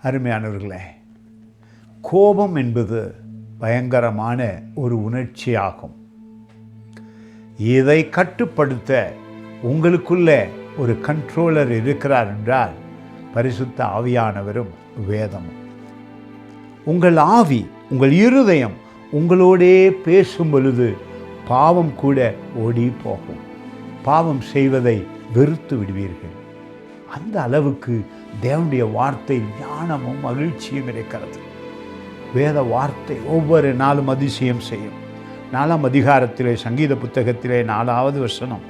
அருமையானவர்களே, கோபம் என்பது பயங்கரமான ஒரு உணர்ச்சியாகும். இதை கட்டுப்படுத்த உங்களுக்குள்ள ஒரு கண்ட்ரோலர் இருக்கிறார் என்றால் பரிசுத்த ஆவியானவரும் வேதமும். உங்கள் ஆவி, உங்கள் இருதயம் உங்களோடே பேசும் பொழுது பாவம் கூட ஓடி போகும். பாவம் செய்வதை வெறுத்து விடுவீர்கள். அந்த அளவுக்கு தேவனுடைய வார்த்தை ஞானமும் மகிழ்ச்சியும் இருக்கிறது. வேத வார்த்தை ஒவ்வொரு நாளும் அதிசயம் செய்யும். 4ஆம் அதிகாரத்திலே சங்கீத புத்தகத்திலே 4வது வசனம்,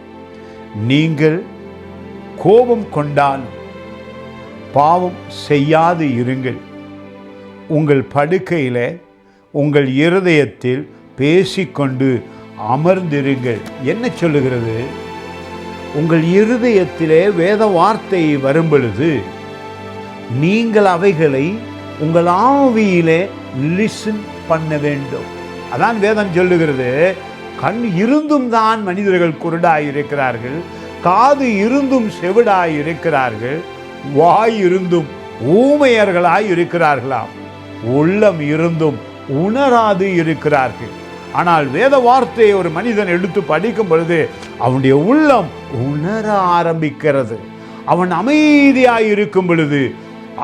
நீங்கள் கோபம் கொண்டாலும் பாவம் செய்யாது இருங்கள், உங்கள் படுக்கையிலே உங்கள் இருதயத்தில் பேசிக்கொண்டு அமர்ந்திருங்கள். என்ன சொல்லுகிறது? உங்கள் இருதயத்திலே வேத வார்த்தை வரும் பொழுது நீங்கள் அவைகளை உங்கள் ஆவியிலே லிசன் பண்ண வேண்டும். அதான் வேதம் சொல்லுகிறது. கண் இருந்தும் தான் மனிதர்கள் குருடாயிருக்கிறார்கள், காது இருந்தும் செவிடாயிருக்கிறார்கள், வாய் இருந்தும் ஊமையர்களாய் இருக்கிறார்களாம், உள்ளம் இருந்தும் உணராது இருக்கிறார்கள். ஆனால் வேத வார்த்தையை ஒரு மனிதன் எடுத்து படிக்கும் பொழுது அவனுடைய உள்ளம் உணர ஆரம்பிக்கிறது. அவன் அமைதியாய் இருக்கும் பொழுது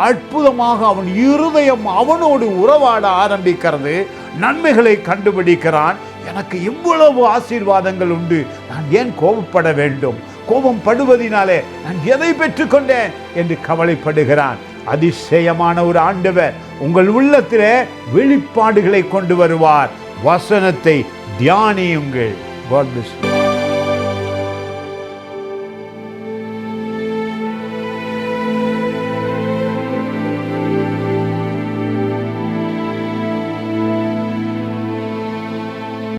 அற்புதமாக அவன் இருதயம் அவனோடு உறவாட ஆரம்பிக்கிறது. நன்மைகளை கண்டுபிடிக்கிறான். எனக்கு இவ்வளவு ஆசீர்வாதங்கள் உண்டு, நான் ஏன் கோபப்பட வேண்டும்? கோபம் படுவதினாலே நான் எதை பெற்றுக்கொண்டேன் என்று கவலைப்படுகிறான். அதிசயமான ஒரு ஆண்டவர் உங்கள் உள்ளத்திலே வெளிப்பாடுகளை கொண்டு வருவார். வசனத்தை தியானியுங்கள். God bless you.